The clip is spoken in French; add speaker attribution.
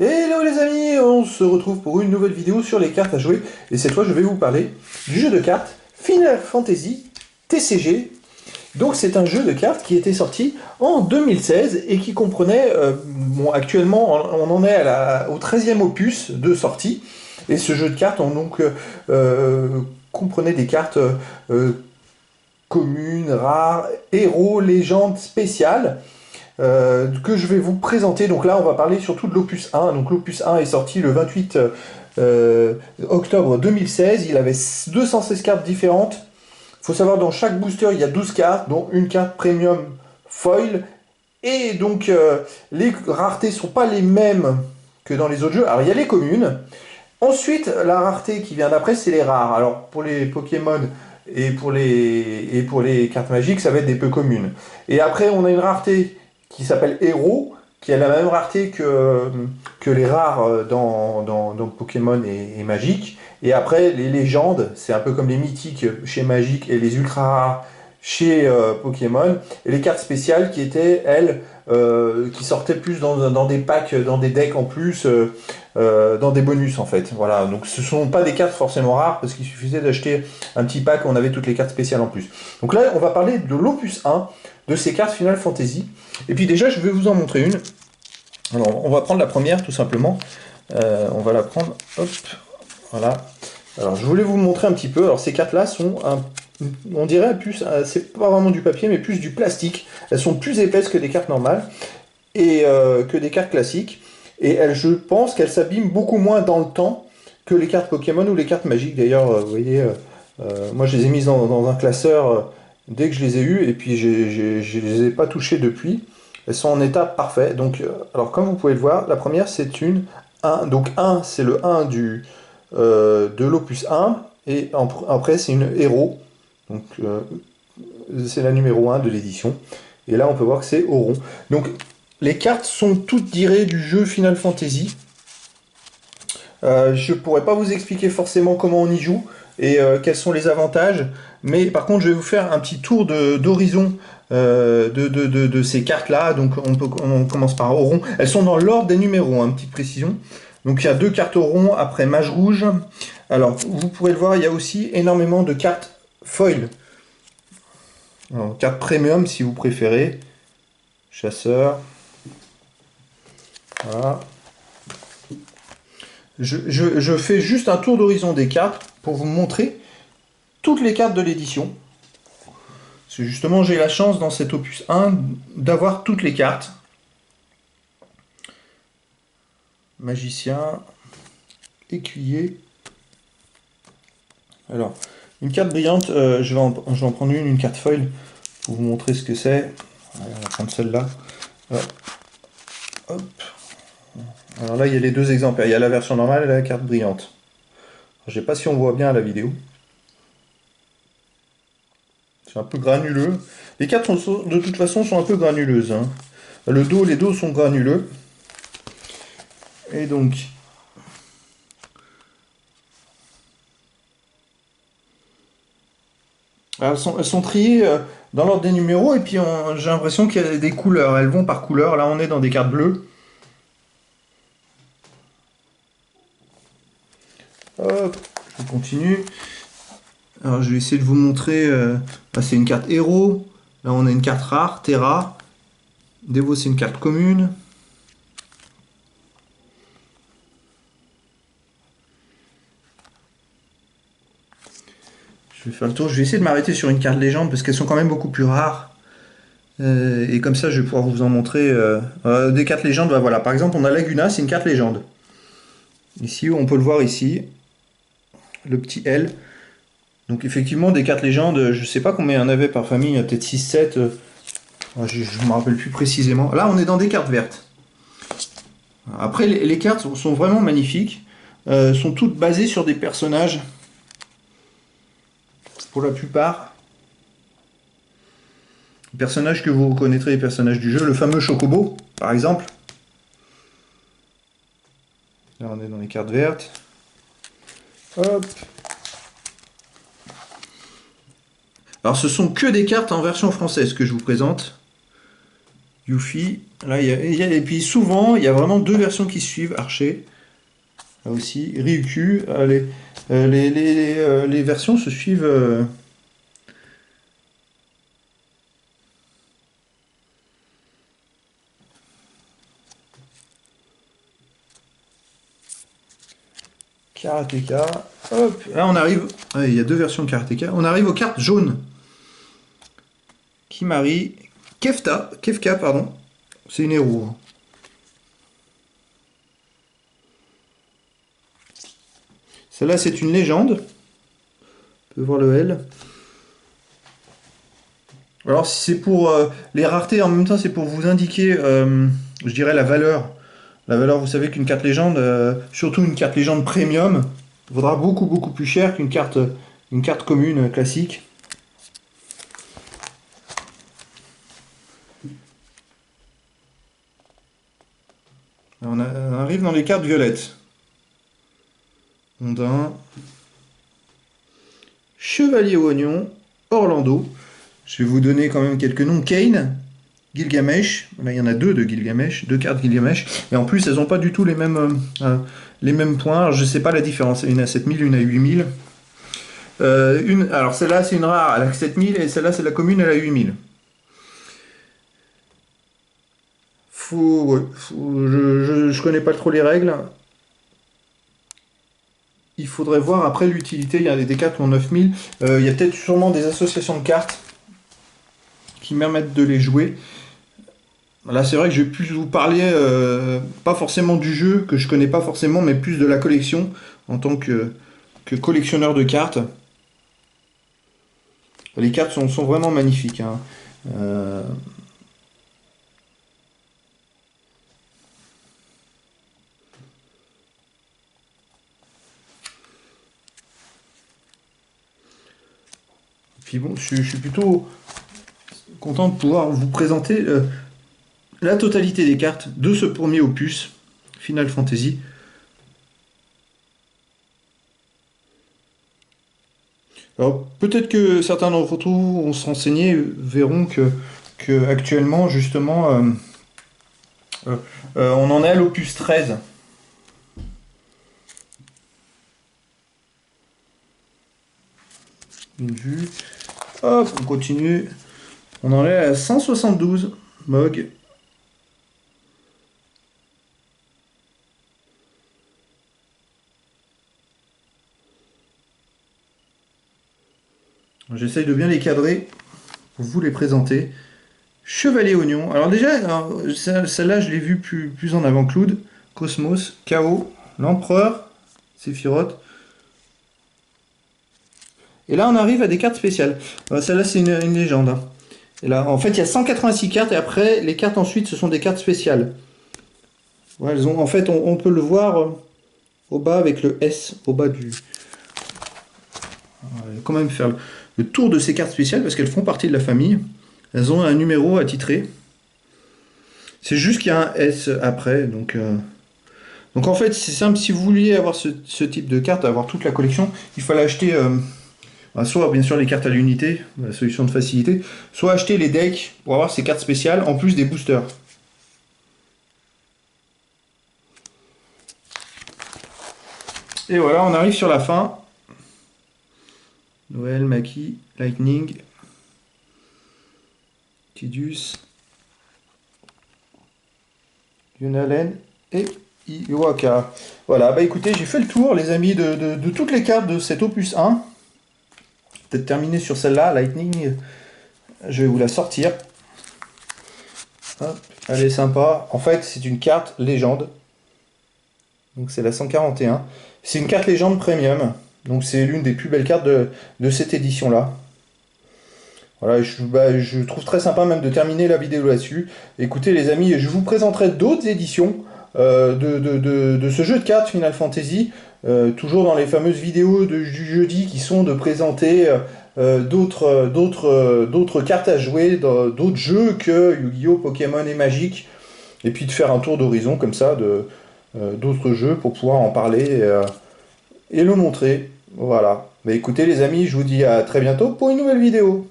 Speaker 1: Hello les amis, on se retrouve pour une nouvelle vidéo sur les cartes à jouer. Et cette fois, je vais vous parler du jeu de cartes Final Fantasy TCG. Donc c'est un jeu de cartes qui était sorti en 2016 et qui comprenait, bon actuellement on en est au 13e opus de sortie. Et ce jeu de cartes comprenait des cartes communes, rares, héros, légendes, spéciales. Que je vais vous présenter. Donc là, on va parler surtout de l'opus 1. Donc l'opus 1 est sorti le 28 octobre 2016. Il avait 216 cartes différentes. Il faut savoir, dans chaque booster, il y a 12 cartes, dont une carte premium foil. Et donc, les raretés ne sont pas les mêmes que dans les autres jeux. Alors, il y a les communes. Ensuite, la rareté qui vient d'après, c'est les rares. Alors, pour les Pokémon et pour les cartes magiques, ça va être des peu communes. Et après, on a une rareté qui s'appelle Héros, qui a la même rareté que les rares dans Pokémon et Magic. Et après, les légendes, c'est un peu comme les mythiques chez Magic et les ultra rares chez Pokémon. Et les cartes spéciales qui étaient, elles, qui sortaient plus dans des packs, dans des decks en plus. Dans des bonus en fait. Voilà, donc ce ne sont pas des cartes forcément rares parce qu'il suffisait d'acheter un petit pack où on avait toutes les cartes spéciales en plus. Donc là, on va parler de l'opus 1 de ces cartes Final Fantasy. Et puis déjà, je vais vous en montrer une. Alors, on va prendre la première tout simplement. On va la prendre, hop, voilà. Alors, je voulais vous montrer un petit peu. Alors, ces cartes-là sont on dirait plus, c'est pas vraiment du papier, mais plus du plastique. Elles sont plus épaisses que des cartes normales et que des cartes classiques. Et je pense qu'elles s'abîment beaucoup moins dans le temps que les cartes Pokémon ou les cartes magiques. D'ailleurs, vous voyez, moi je les ai mises dans un classeur dès que je les ai eues, et puis je les ai pas touchées depuis. Elles sont en état parfait. Donc, alors comme vous pouvez le voir, la première c'est une 1. Donc 1, c'est le 1 de l'opus 1, et après c'est une héros. Donc c'est la numéro 1 de l'édition. Et là on peut voir que c'est Auron. Donc les cartes sont toutes tirées du jeu Final Fantasy. Je ne pourrais pas vous expliquer forcément comment on y joue et quels sont les avantages, mais par contre je vais vous faire un petit tour d'horizon de ces cartes-là. Donc on commence par Auron. Elles sont dans l'ordre des numéros, hein, petite précision. Donc il y a 2 cartes Auron, après Mage Rouge. Alors vous pourrez le voir, il y a aussi énormément de cartes foil. Alors, cartes premium si vous préférez. Chasseur. Voilà. Je fais juste un tour d'horizon des cartes pour vous montrer toutes les cartes de l'édition. Parce que justement, j'ai la chance dans cet opus 1 d'avoir toutes les cartes. Magicien, écuyer. Alors, une carte brillante, je vais en prendre une carte foil pour vous montrer ce que c'est. On va prendre celle-là. Hop. Alors là, il y a les 2 exemplaires. Il y a la version normale et la carte brillante. Je ne sais pas si on voit bien à la vidéo. C'est un peu granuleux. Les cartes de toute façon sont un peu granuleuses, hein. Les dos sont granuleux. Et donc, elles sont triées dans l'ordre des numéros, et puis j'ai l'impression qu'il y a des couleurs. Elles vont par couleur. Là, on est dans des cartes bleues. Hop, je continue. Alors, je vais essayer de vous montrer. Là, c'est une carte héros. Là, on a une carte rare, Terra. Devo, c'est une carte commune. Je vais faire le tour. Je vais essayer de m'arrêter sur une carte légende parce qu'elles sont quand même beaucoup plus rares. Et comme ça, je vais pouvoir vous en montrer des cartes légendes. Bah, voilà, par exemple, on a Laguna, c'est une carte légende. Ici, on peut le voir ici, le petit L. Donc effectivement, des cartes légendes, je ne sais pas combien il y en avait par famille, il y a peut-être 6-7. Je ne me rappelle plus précisément. Là, on est dans des cartes vertes. Après, les cartes sont vraiment magnifiques. Sont toutes basées sur des personnages, pour la plupart. Personnages que vous reconnaîtrez, les personnages du jeu. Le fameux Chocobo, par exemple. Là, on est dans les cartes vertes. Hop. Alors, ce sont que des cartes en version française que je vous présente. Yuffie. Là, et puis souvent, il y a vraiment deux versions qui se suivent. Archer, là aussi. Ryukyu. Les versions se suivent. Karateka. Hop, là on arrive. Ouais, il y a deux versions de Karateka. On arrive aux cartes jaunes. Kimari. Kefka, pardon. C'est une héros. Hein. Celle-là, c'est une légende. On peut voir le L. Alors, si c'est pour les raretés, en même temps, c'est pour vous indiquer, je dirais, la valeur. La valeur, vous savez qu'une carte légende, surtout une carte légende premium, vaudra beaucoup, beaucoup plus cher qu'une carte commune classique. On arrive dans les cartes violettes. Ondin. Chevalier Oignon. Orlando. Je vais vous donner quand même quelques noms. Kane. Gilgamesh. Là, il y en a deux de Gilgamesh. Deux cartes Gilgamesh. Et en plus, elles n'ont pas du tout les mêmes points. Alors, je ne sais pas la différence. Une à 7000, une à 8000. Alors, celle-là, c'est une rare. Elle a 7000. Et celle-là, c'est la commune. Elle a 8000. Je connais pas trop les règles. Il faudrait voir après l'utilité. Il y a des cartes qui ont 9000. Il y a peut-être sûrement des associations de cartes qui permettent de les jouer. Là, c'est vrai que je vais plus vous parler, pas forcément du jeu, que je connais pas forcément, mais plus de la collection, en tant que collectionneur de cartes. Les cartes sont vraiment magnifiques. Hein. Puis bon, je suis plutôt content de pouvoir vous présenter la totalité des cartes de ce premier opus, Final Fantasy. Alors peut-être que certains d'entre vous vont se renseigner, verront que actuellement justement on en est à l'opus 13. Une vue. Hop, on continue. On en est à 172 Mog. J'essaye de bien les cadrer pour vous les présenter. Chevalier Oignon. Alors déjà, celle-là, je l'ai vue plus en avant. Cloud, Cosmos, Chaos, l'Empereur, Sephiroth. Et là, on arrive à des cartes spéciales. Celle-là, c'est une légende. Hein. Et là, en fait, il y a 186 cartes et après, les cartes ensuite, ce sont des cartes spéciales. Ouais, elles ont, en fait, on peut le voir au bas avec le S au bas du. On va quand même faire le tour de ces cartes spéciales parce qu'elles font partie de la famille. Elles ont un numéro attitré. C'est juste qu'il y a un S après. Donc en fait, c'est simple. Si vous vouliez avoir ce type de carte, avoir toute la collection, il fallait acheter soit bien sûr les cartes à l'unité, la solution de facilité, soit acheter les decks pour avoir ces cartes spéciales en plus des boosters. Et voilà, on arrive sur la fin. Noël, Maki, Lightning, Tidus, Yunalen et Iwaka. Voilà, bah écoutez, j'ai fait le tour, les amis, de toutes les cartes de cet opus 1. Peut-être terminer sur celle-là, Lightning. Je vais vous la sortir. Hop, elle est sympa. En fait, c'est une carte légende. Donc c'est la 141. C'est une carte légende premium. Donc c'est l'une des plus belles cartes de cette édition-là. Voilà, je trouve très sympa même de terminer la vidéo là-dessus. Écoutez les amis, je vous présenterai d'autres éditions de ce jeu de cartes Final Fantasy. Toujours dans les fameuses vidéos du jeudi qui sont de présenter d'autres cartes à jouer, d'autres jeux que Yu-Gi-Oh, Pokémon et Magic. Et puis de faire un tour d'horizon comme ça d'autres jeux pour pouvoir en parler et le montrer. Voilà. Mais écoutez les amis, je vous dis à très bientôt pour une nouvelle vidéo.